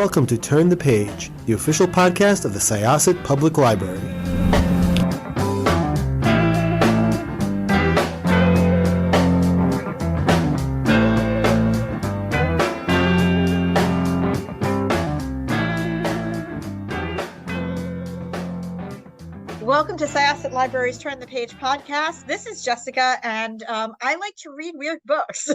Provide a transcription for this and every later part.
welcome to Turn the Page, the official podcast of the Syosset Public Library. Welcome to Syosset Library's Turn the Page podcast. This is Jessikah, and I like to read weird books,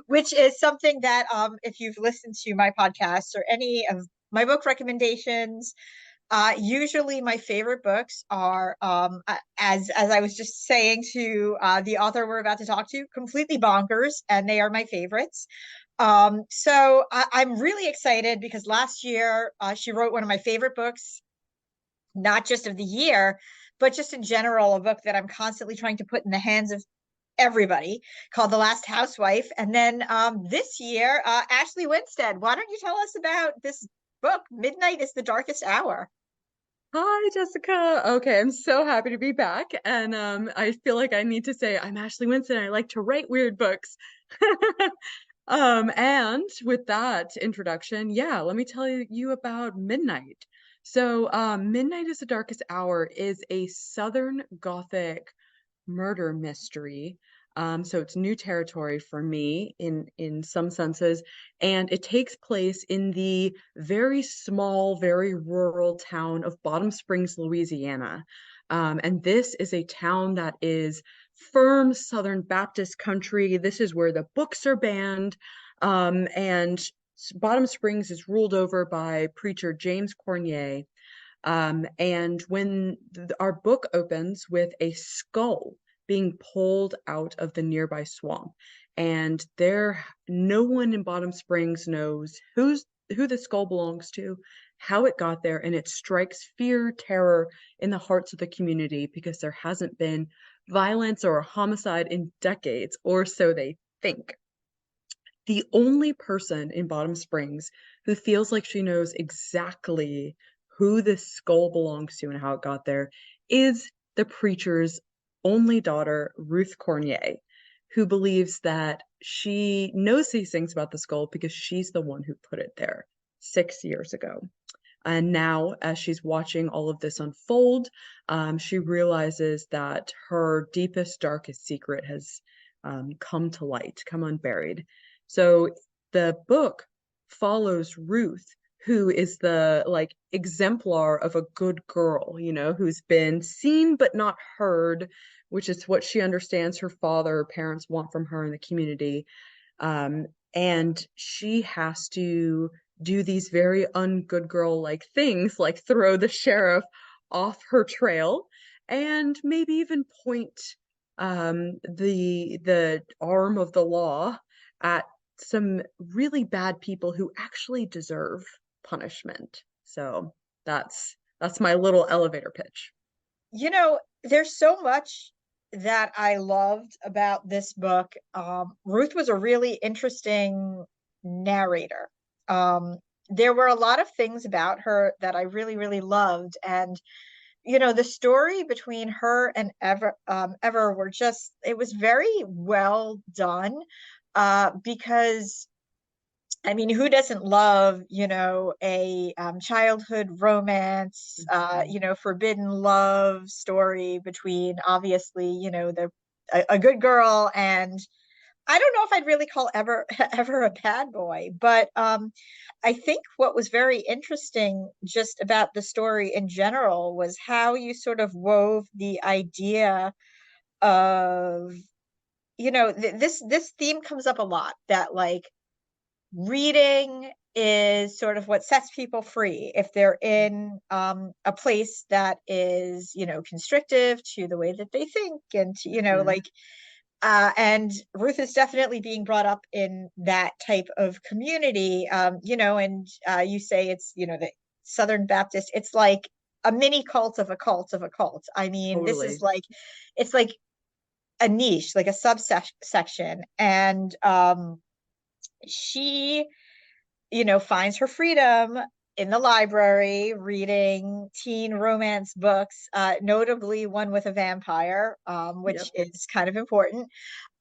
which is something that if you've listened to my podcast or any of my book recommendations, usually my favorite books are, as I was just saying to the author we're about to talk to, completely bonkers, and they are my favorites. So I'm really excited because last year she wrote one of my favorite books, not just of the year, but just in general, a book that I'm constantly trying to put in the hands of everybody, called The Last Housewife. And then this year, Ashley Winstead, why don't you tell us about this book, Midnight is the Darkest Hour? Hi, Jessikah. Okay, I'm so happy to be back. And I feel like I need to say I'm Ashley Winstead. I like to write weird books. And with that introduction, yeah, let me tell you about Midnight. So, Midnight is the Darkest Hour is a Southern Gothic murder mystery. So it's new territory for me in some senses, and it takes place in the very small, very rural town of Bottom Springs, Louisiana. And this is a town that is firm Southern Baptist country. This is where the books are banned. And Bottom Springs is ruled over by preacher James Cornier. And when our book opens with a skull being pulled out of the nearby swamp, and no one in Bottom Springs knows who the skull belongs to, how it got there, and it strikes fear, terror in the hearts of the community because there hasn't been violence or a homicide in decades, or so they think. The only person in Bottom Springs who feels like she knows exactly who this skull belongs to and how it got there is the preacher's only daughter, Ruth Cornier, who believes that she knows these things about the skull because she's the one who put it there 6 years ago. And now, as she's watching all of this unfold, she realizes that her deepest, darkest secret has come to light, come unburied. So the book follows Ruth, who is the exemplar of a good girl, who's been seen but not heard, which is what she understands her father or parents want from her in the community. And she has to do these very ungood girl-like things, like throw the sheriff off her trail and maybe even point the arm of the law at some really bad people who actually deserve punishment. So that's my little elevator pitch. There's so much that I loved about this book. Ruth was a really interesting narrator. There were a lot of things about her that I really, really loved. And, the story between her and Ever it was very well done. Because I mean, who doesn't love, a childhood romance, forbidden love story between, obviously, a good girl and I don't know if I'd really call Ever a bad boy, but I think what was very interesting just about the story in general was how you sort of wove the idea of, this theme comes up a lot, that reading is sort of what sets people free if they're in a place that is, constrictive to the way that they think and to, and Ruth is definitely being brought up in that type of community, and you say it's, the Southern Baptist, it's like a mini cult of a cult of a cult. I mean, Totally. This is it's like a niche, like a subsection, and she finds her freedom in the library reading teen romance books, notably one with a vampire, which Yep. is kind of important.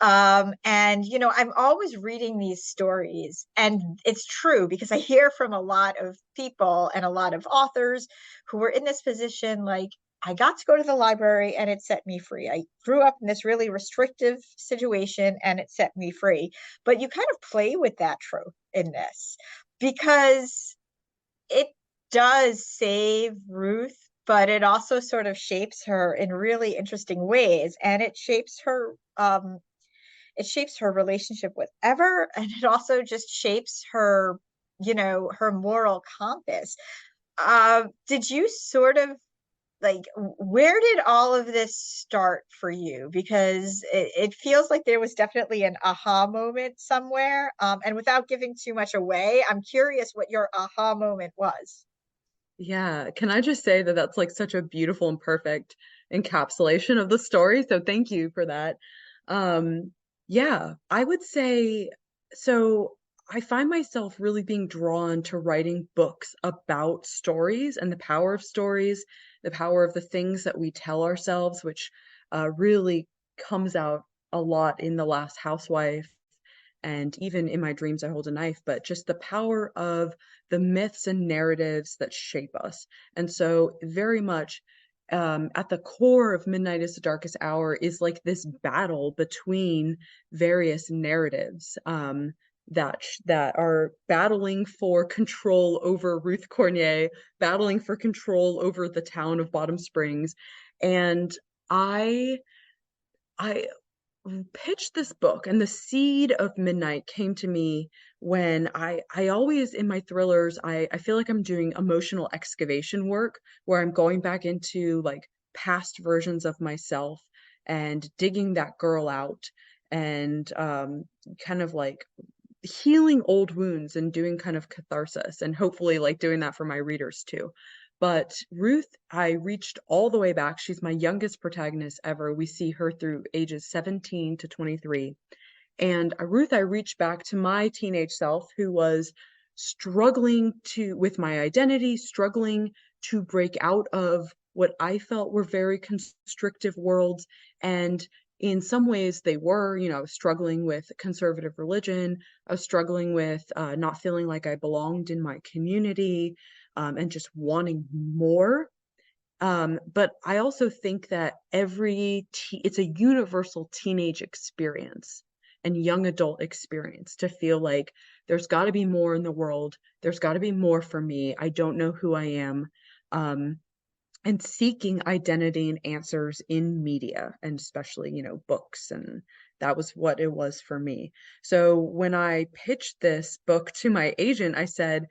And I'm always reading these stories, and it's true because I hear from a lot of people and a lot of authors who were in this position, like, I got to go to the library and it set me free. I grew up in this really restrictive situation and it set me free. But you kind of play with that trope in this because it does save Ruth, but it also sort of shapes her in really interesting ways. And it shapes her relationship with Ever, and it also just shapes her, her moral compass. Did you sort of like, where did all of this start for you? Because it feels like there was definitely an aha moment somewhere. And without giving too much away, I'm curious what your aha moment was. Yeah, can I just say that that's like such a beautiful and perfect encapsulation of the story? So thank you for that. Um, yeah, I would say so. I find myself really being drawn to writing books about stories and the power of stories, the power of the things that we tell ourselves, which really comes out a lot in The Last Housewife and even in My Dreams I Hold a Knife, but just the power of the myths and narratives that shape us. And so, very much at the core of Midnight is the Darkest Hour is like this battle between various narratives that are battling for control over Ruth Cornier, battling for control over the town of Bottom Springs. And I I pitched this book, and the seed of Midnight came to me when I always in my thrillers I feel like I'm doing emotional excavation work where I'm going back into like past versions of myself and digging that girl out and kind of like healing old wounds and doing kind of catharsis and hopefully like doing that for my readers too. But Ruth, I reached all the way back. She's my youngest protagonist ever. We see her through ages 17 to 23. And Ruth, I reached back to my teenage self who was struggling with my identity, struggling to break out of what I felt were very constrictive worlds. And in some ways they were, I was struggling with conservative religion. I was struggling with not feeling like I belonged in my community and just wanting more. But I also think that it's a universal teenage experience and young adult experience to feel like there's got to be more in the world. There's got to be more for me. I don't know who I am. Um, and seeking identity and answers in media and especially, books. And that was what it was for me. So when I pitched this book to my agent, I said,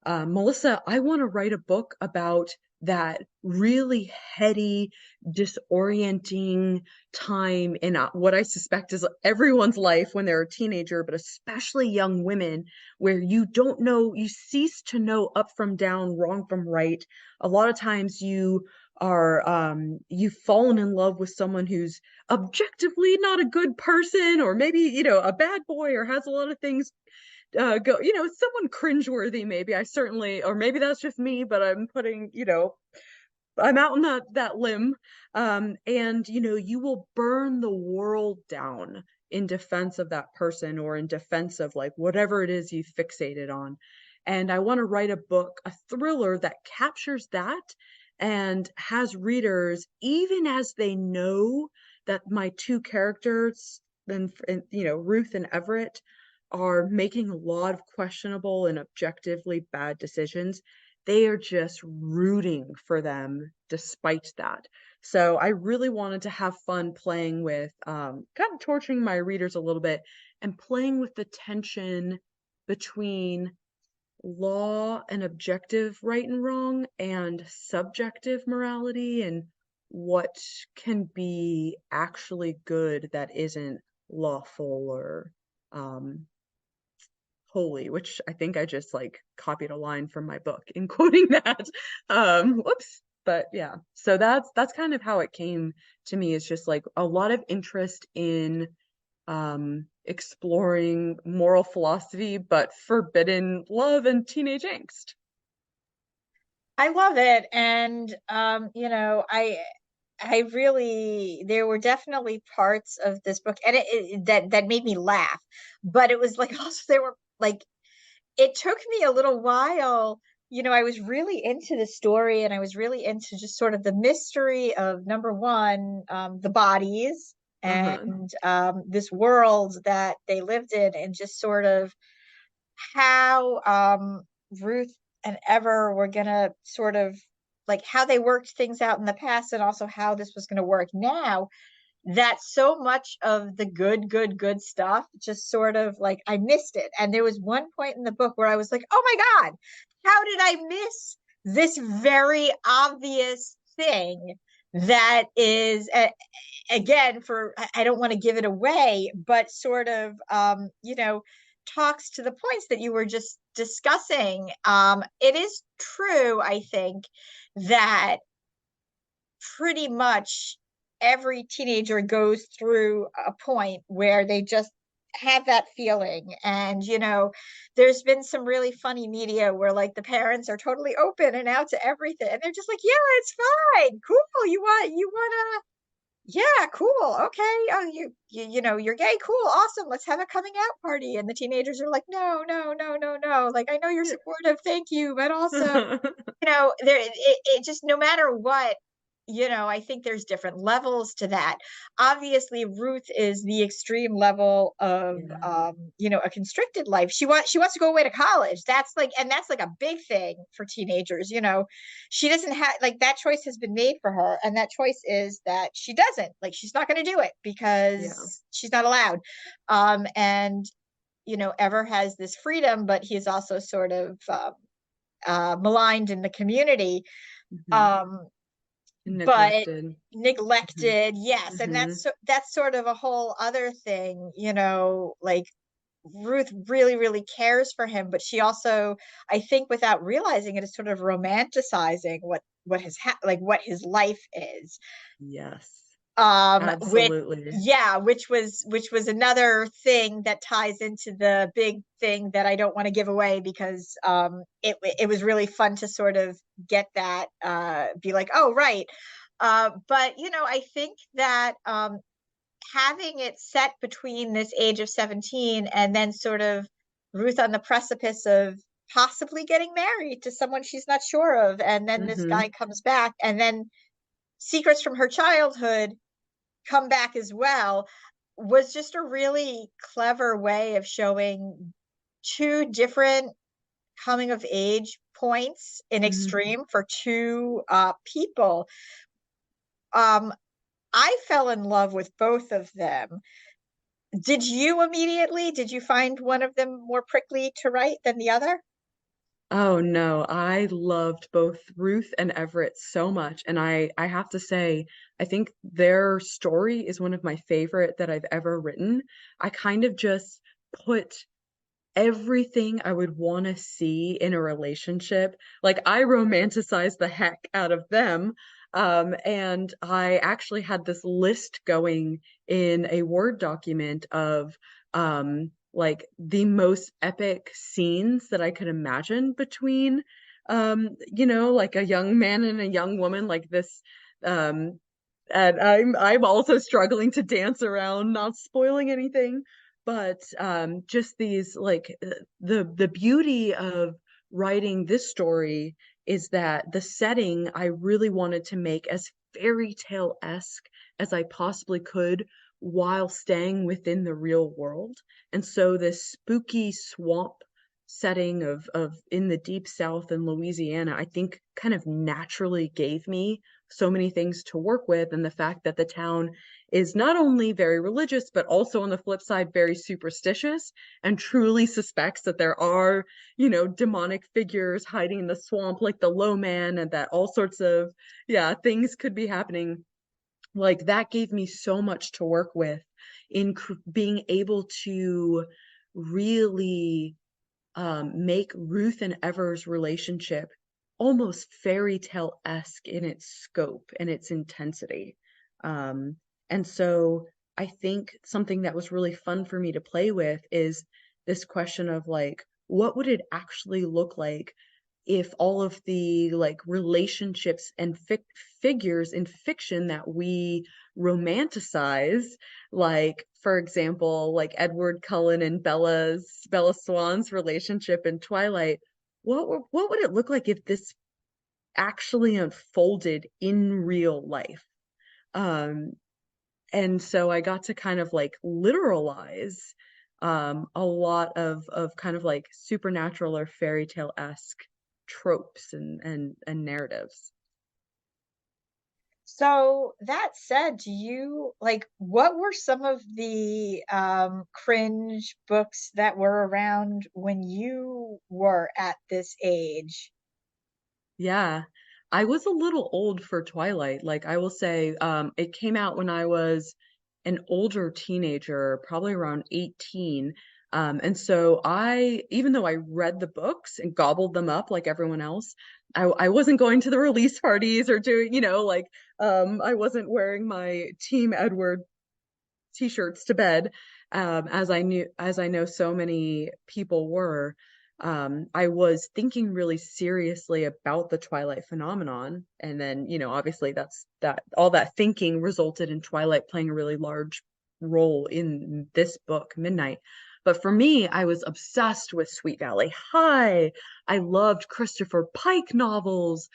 Melissa, I want to write a book about that really heady, disorienting time in what I suspect is everyone's life when they're a teenager, but especially young women, where you don't know, you cease to know up from down, wrong from right. A lot of times you've fallen in love with someone who's objectively not a good person, or maybe, a bad boy, or has a lot of things someone cringeworthy, maybe. I certainly, or maybe that's just me, but I'm out on that limb. And you will burn the world down in defense of that person or in defense of like whatever it is you fixated on. And I want to write a book, a thriller that captures that and has readers, even as they know that my two characters, Ruth and Everett, are making a lot of questionable and objectively bad decisions. They are just rooting for them despite that. So I really wanted to have fun playing with, kind of torturing my readers a little bit and playing with the tension between law and objective right and wrong and subjective morality and what can be actually good that isn't lawful or um, holy, which I think I just like copied a line from my book in quoting that. Whoops. But yeah, so that's kind of how it came to me. It's just like a lot of interest in exploring moral philosophy, but forbidden love and teenage angst. I love it. And I really, there were definitely parts of this book and that made me laugh. But it was like also there were like it took me a little while. I was really into the story and I was really into just sort of the mystery of number one, the bodies Uh-huh. and this world that they lived in, and just sort of how Ruth and Ever were gonna sort of like how they worked things out in the past, and also how this was going to work now. That so much of the good stuff just sort of like I missed it. And there was one point in the book where I was like, oh my God, how did I miss this very obvious thing that is again, for I don't want to give it away, but sort of talks to the points that you were just discussing. It is true, I think, that pretty much every teenager goes through a point where they just have that feeling. And there's been some really funny media where like the parents are totally open and out to everything, and they're just like, yeah, it's fine, cool, you want to, yeah, cool, okay, oh, you're gay, cool, awesome, let's have a coming out party. And the teenagers are like, no, no, no, no, no, like, I know you're supportive, thank you, but also there it just, no matter what, I think there's different levels to that. Obviously Ruth is the extreme level of Yeah. a constricted life. She wants to go away to college. That's like a big thing for teenagers. She doesn't have, like, that choice has been made for her, and that choice is that she doesn't, like, she's not going to do it Yeah. because she's not allowed. And Ever has this freedom, but he's also sort of maligned in the community. Hmm. Um, but Neglected. Hmm. neglected, yes. And Hmm. that's sort of a whole other thing, like Ruth really, really cares for him, but she also, I think, without realizing it, is sort of romanticizing what his life is. Yes, Which, absolutely. yeah, which was another thing that ties into the big thing that I don't want to give away, because it was really fun to sort of get that, be like, oh, right. But I think that having it set between this age of 17 and then sort of Ruth on the precipice of possibly getting married to someone she's not sure of, and then this Hmm. guy comes back, and then secrets from her childhood come back as well, was just a really clever way of showing two different coming of age points in Hmm. extreme for two people. I fell in love with both of them. Did you find one of them more prickly to write than the other? Oh no, I loved both Ruth and Everett so much. And I have to say, I think their story is one of my favorite that I've ever written. I kind of just put everything I would want to see in a relationship. Like I romanticized the heck out of them. And I actually had this list going in a Word document of like the most epic scenes that I could imagine between like a young man and a young woman, like this. Um and I'm also struggling to dance around not spoiling anything, but just these like the beauty of writing this story is that the setting I really wanted to make as fairy tale-esque as I possibly could while staying within the real world. And so this spooky swamp setting of in the deep south in Louisiana, I think kind of naturally gave me so many things to work with. And the fact that the town is not only very religious, but also on the flip side, very superstitious and truly suspects that there are, demonic figures hiding in the swamp, like the low man, and that all sorts of, yeah, things could be happening. Like that gave me so much to work with in being able to really make Ruth and Ever's relationship almost fairy tale-esque in its scope and its intensity. Um, and so I think something that was really fun for me to play with is this question of like, what would it actually look like if all of the like relationships and figures in fiction that we romanticize, like for example, like Edward Cullen and Bella Swan's relationship in Twilight, what would it look like if this actually unfolded in real life? Um, and so I got to kind of like literalize a lot of kind of like supernatural or fairy tale-esque tropes and narratives. So that said, do you like what were some of the cringe books that were around when you were at this age? Yeah. I was a little old for Twilight. Like I will say, it came out when I was an older teenager, probably around 18. And so even though I read the books and gobbled them up like everyone else, I wasn't going to the release parties or doing, like, I wasn't wearing my Team Edward t-shirts to bed, as I know so many people were. I was thinking really seriously about the Twilight phenomenon, and then obviously that all that thinking resulted in Twilight playing a really large role in this book, Midnight. But for me, I was obsessed with Sweet Valley High. I loved Christopher Pike novels.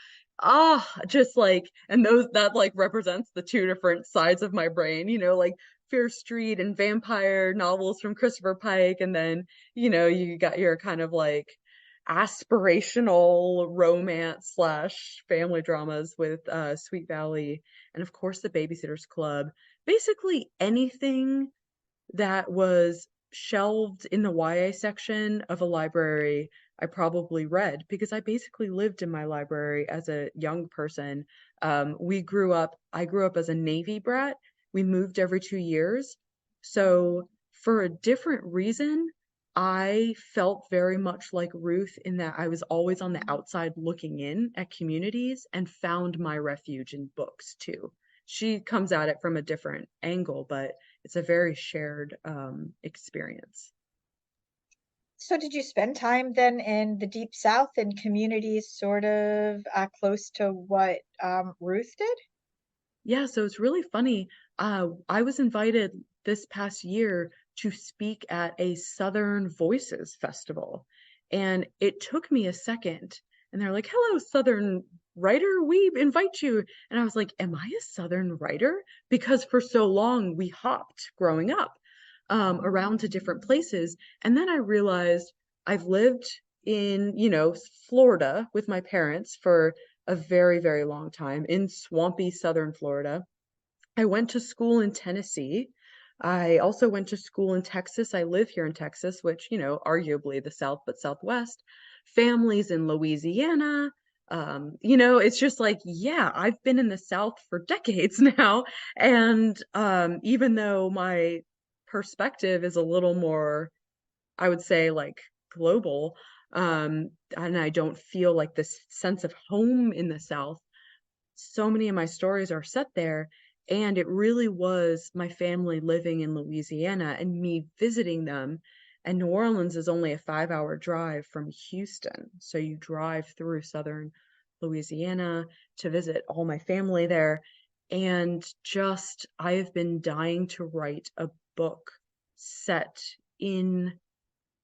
Just like, and those that like represents the two different sides of my brain, like Fear Street and vampire novels from Christopher Pike, and then you got your kind of like aspirational romance slash family dramas with Sweet Valley, and of course the Babysitter's Club. Basically anything that was shelved in the YA section of a library, I probably read because I basically lived in my library as a young person. I grew up as a Navy brat. We moved every 2 years. So, for a different reason, I felt very much like Ruth in that I was always on the outside looking in at communities and found my refuge in books too. She comes at it from a different angle, but it's a very shared experience. So did you spend time then in the Deep South in communities sort of close to what Ruth did? Yeah, so it's really funny. I was invited this past year to speak at a Southern Voices festival, and it took me a second. And they're like, "Hello, Southern writer, we invite you." And I was like, "Am I a Southern writer?" Because for so long we hopped growing up around to different places, and then I realized I've lived in, Florida with my parents for a very, very long time in swampy southern Florida. I went to school in Tennessee. I also went to school in Texas. I live here in Texas, which, arguably the South, but Southwest. Families in Louisiana. It's just like, yeah, I've been in the South for decades now. And even though my perspective is a little more, I would say, like global, and I don't feel like this sense of home in the South, so many of my stories are set there. And it really was my family living in Louisiana and me visiting them. And New Orleans is only a 5-hour drive from Houston. So you drive through southern Louisiana to visit all my family there. And just, I have been dying to write a book set in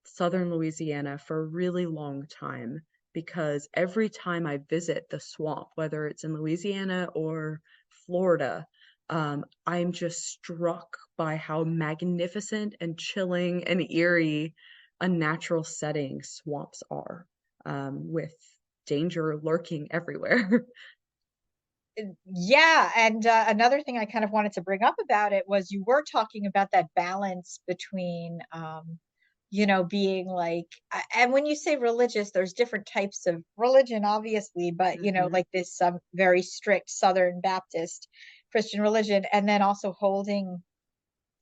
southern Louisiana for a really long time because every time I visit the swamp, whether it's in Louisiana or Florida, I'm just struck by how magnificent and chilling and eerie a natural setting swamps are, with danger lurking everywhere. Yeah, and another thing I kind of wanted to bring up about it was you were talking about that balance between being like and when you say religious, there's different types of religion, obviously, but Mhm. like this very strict Southern Baptist Christian religion, and then also holding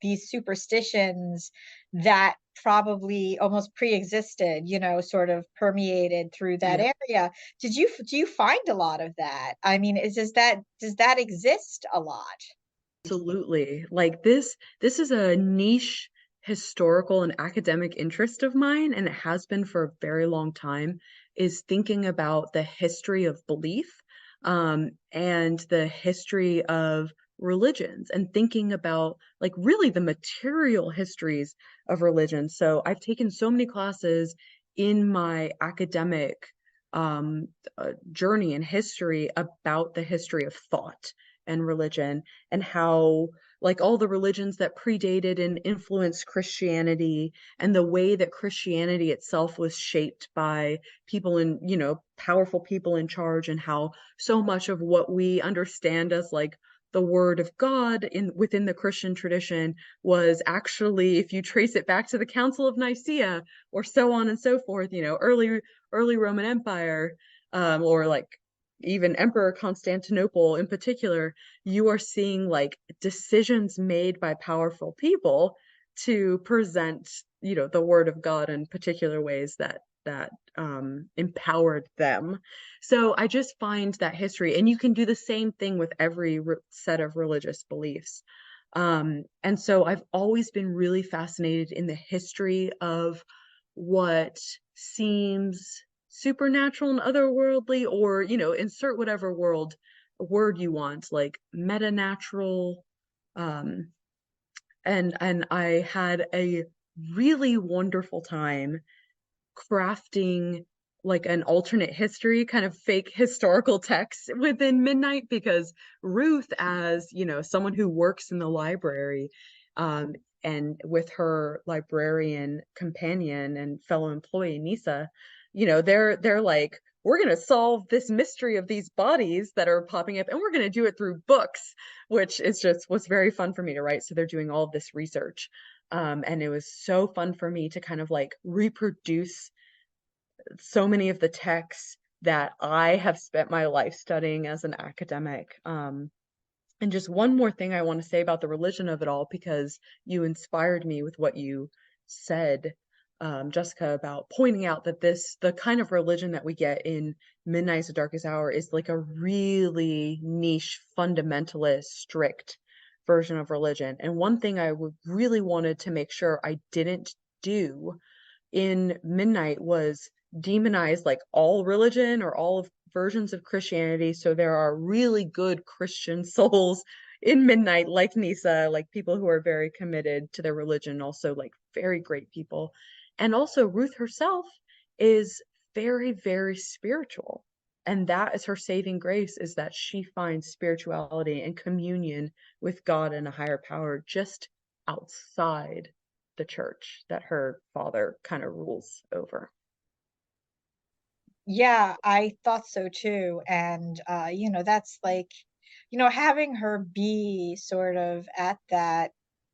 these superstitions that probably almost pre-existed, sort of permeated through that Yep. area. Do you find a lot of that? I mean, does that exist a lot? Absolutely. Like this is a niche historical and academic interest of mine, and it has been for a very long time. is thinking about the history of belief, and the history of religions, and thinking about like really the material histories of religion. So I've taken so many classes in my academic um, journey and history about the history of thought and religion, and how like all the religions that predated and influenced Christianity, and the way that Christianity itself was shaped by people in, powerful people in charge, and how so much of what we understand as like the word of God in within the Christian tradition was actually, if you trace it back to the Council of Nicaea or so on and so forth, early Roman Empire, or like even Emperor Constantinople in particular, you are seeing like decisions made by powerful people to present, the word of God in particular ways that empowered them. So I just find that history, and you can do the same thing with every set of religious beliefs. And so I've always been really fascinated in the history of what seems supernatural and otherworldly, or, insert whatever word you want, like metanatural. Um, and I had a really wonderful time crafting like an alternate history, kind of fake historical text within Midnight, because Ruth, as someone who works in the library, um, and with her librarian companion and fellow employee Nisa, they're like, we're going to solve this mystery of these bodies that are popping up, and we're going to do it through books, which is just was very fun for me to write. So they're doing all of this research. And it was so fun for me to kind of like reproduce so many of the texts that I have spent my life studying as an academic. And just one more thing I want to say about the religion of it all, because you inspired me with what you said, Jessikah, about pointing out that the kind of religion that we get in Midnight's the Darkest Hour is like a really niche, fundamentalist, strict version of religion. And one thing I would really wanted to make sure I didn't do in Midnight was demonize like all religion or all of versions of Christianity. So there are really good Christian souls in Midnight, like Nisa, like people who are very committed to their religion, also like very great people. And also Ruth herself is very, very spiritual. And that is her saving grace, is that she finds spirituality and communion with God and a higher power just outside the church that her father kind of rules over. Yeah, I thought so too. And that's like, having her be sort of at that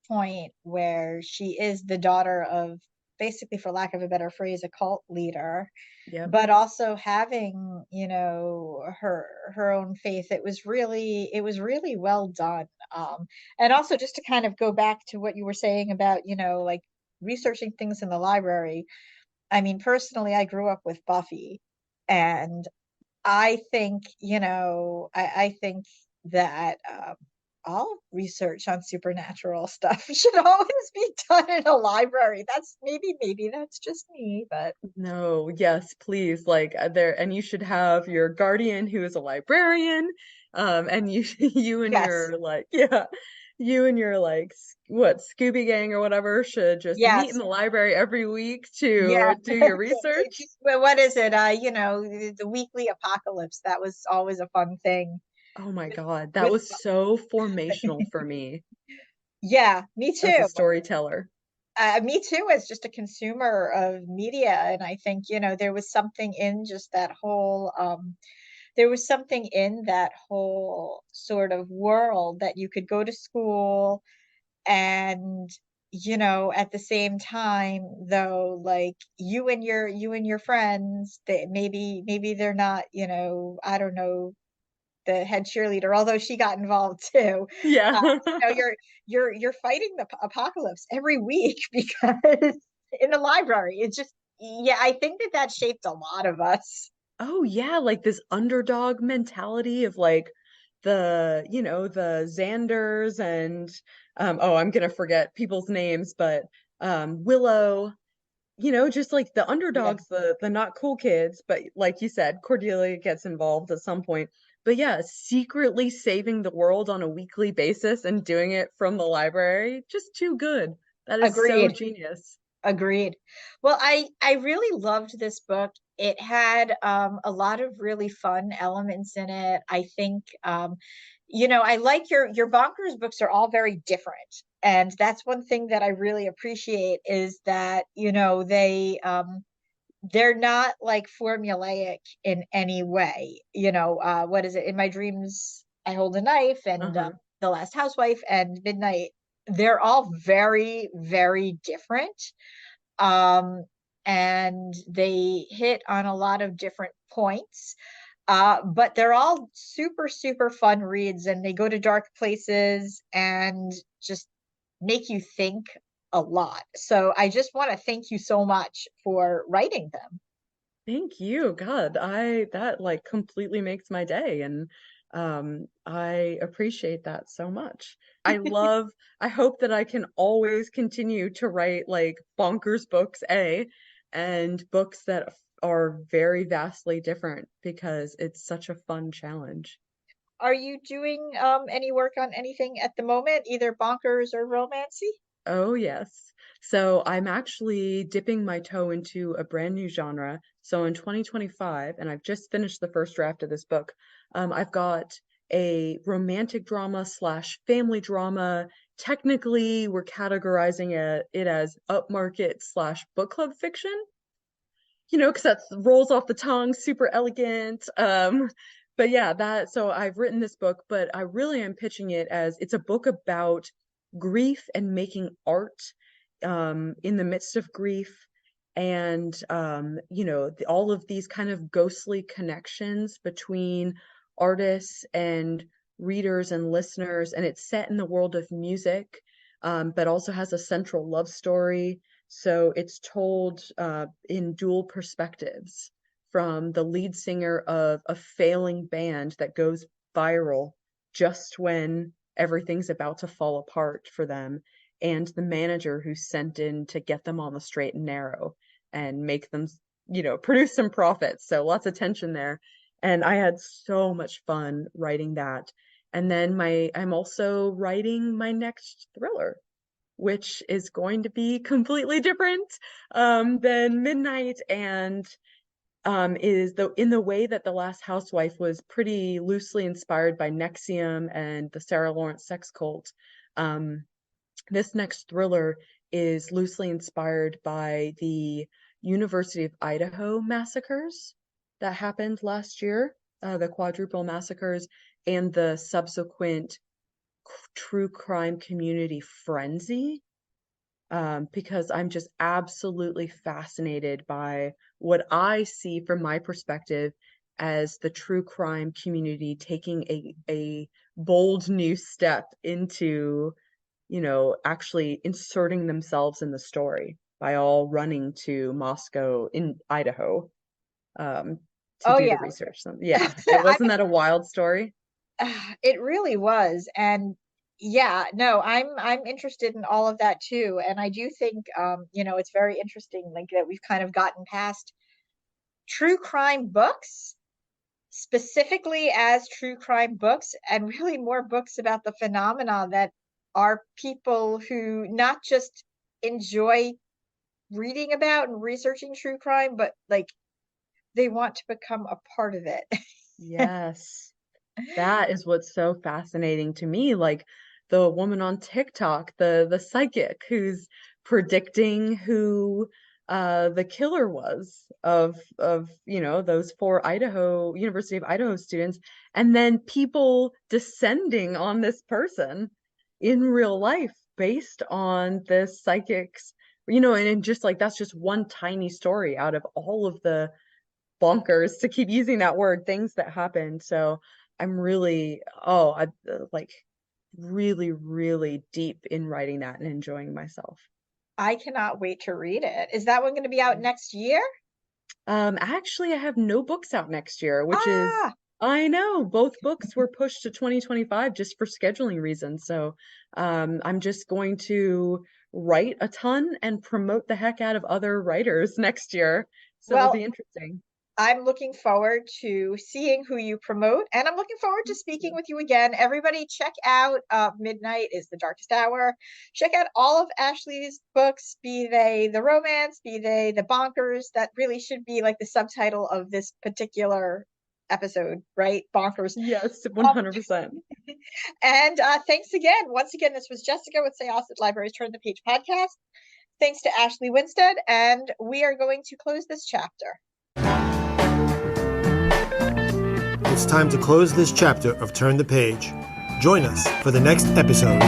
point where she is the daughter of, basically, for lack of a better phrase, a cult leader, Yep. but also having, her own faith. It was really well done. And also, just to kind of go back to what you were saying about, like researching things in the library. I mean, personally, I grew up with Buffy, and I think, I think that all research on supernatural stuff should always be done in a library. That's maybe that's just me, but No, yes, please. Like there, and you should have your guardian who is a librarian, and you you and yes, your like yeah, you and your like what Scooby Gang or whatever should just meet in yes, the library every week yeah. to do your research. Well, what is it? The weekly apacalypse. That was always a fun thing Oh my with God, that with was so formational for me yeah, me as a too. storyteller. Me too, as just a consumer of media. And I think, there was something in just that whole, there was something in that whole sort of world that you could go to school and, at the same time, though, like you and your friends, that maybe they're not, I don't know, the head cheerleader, although she got involved too. Yeah. Uh, you're fighting the apocalypse every week because in the library, it's just, yeah, I think that shaped a lot of us. Oh yeah, like this underdog mentality of like the Xanders and oh, I'm gonna forget people's names, but Willow just like the Yeah, underdogs, the not cool kids, but like you said, Cordelia gets involved at some point. But yeah, secretly saving the world on a weekly basis and doing it from the library, just too good. That is so agreed. genius. Agreed. Well, I really loved this book. It had a lot of really fun elements in it. I think I like your bonkers books are all very different. And that's one thing that I really appreciate is that, they're not like formulaic in any way. What is it? In My Dreams, I Hold a Knife, and Uh-huh. The Last Housewife, and Midnight. They're all very, very different. Um, and they hit on a lot of different points. But they're all super, super fun reads, and they go to dark places and just make you think a lot. So I just want to thank you so much for writing them. Thank you. God, I that like completely makes my day, and I appreciate that so much. I hope that I can always continue to write like bonkers books, and books that are very vastly different because it's such a fun challenge. Are you doing any work on anything at the moment, either bonkers or romancy? Oh, yes. So I'm actually dipping my toe into a brand new genre. So in 2025, and I've just finished the first draft of this book, I've got a romantic drama slash family drama. Technically, we're categorizing it as upmarket slash book club fiction, because that rolls off the tongue, super elegant. But yeah, so I've written this book, but I really am pitching it as it's a book about grief and making art in the midst of grief. And all of these kind of ghostly connections between artists and readers and listeners. And it's set in the world of music, but also has a central love story. So it's told in dual perspectives from the lead singer of a failing band that goes viral just when everything's about to fall apart for them, and the manager who's sent in to get them on the straight and narrow and make them, produce some profits. So lots of tension there. And I had so much fun writing that. And then I'm also writing my next thriller, which is going to be completely different than Midnight, and is in the way that The Last Housewife was pretty loosely inspired by Nexium and the Sarah Lawrence sex cult. Um, this next thriller is loosely inspired by the University of Idaho massacres that happened last year, the quadruple massacres, and the subsequent true crime community frenzy, because I'm just absolutely fascinated by what I see from my perspective as the true crime community taking a bold new step into, actually inserting themselves in the story by all running to Moscow in Idaho, um, to Oh do the yeah. research. So, yeah, it I wasn't that a wild story? It really was. And yeah, no, I'm interested in all of that too. And I do think it's very interesting like that we've kind of gotten past true crime books, specifically as true crime books, and really more books about the phenomena that are people who not just enjoy reading about and researching true crime, but like they want to become a part of it. Yes. That is what's so fascinating to me. Like the woman on TikTok, the psychic who's predicting who the killer was of those four University of Idaho students, and then people descending on this person in real life based on this psychic's, and just like that's just one tiny story out of all of the bonkers, to keep using that word, things that happened. So I'm really, I like really, really deep in writing that and enjoying myself. I cannot wait to read it. Is that one going to be out next year? Actually, I have no books out next year, which is, Ah, I know, both books were pushed to 2025 just for scheduling reasons. So I'm just going to write a ton and promote the heck out of other writers next year. So it'll Well, be interesting. I'm looking forward to seeing who you promote, and I'm looking forward to speaking with you again. Everybody, check out Midnight is the Darkest Hour. Check out all of Ashley's books, be they the romance, be they the bonkers. That really should be like the subtitle of this particular episode, right? Bonkers. Yes, Um, 100%. and thanks again. Once again, this was Jessikah with Syosset Libraries Turn the Page podcast. Thanks to Ashley Winstead, and we are going to close this chapter. It's time to close this chapter of Turn the Page. Join us for the next episode.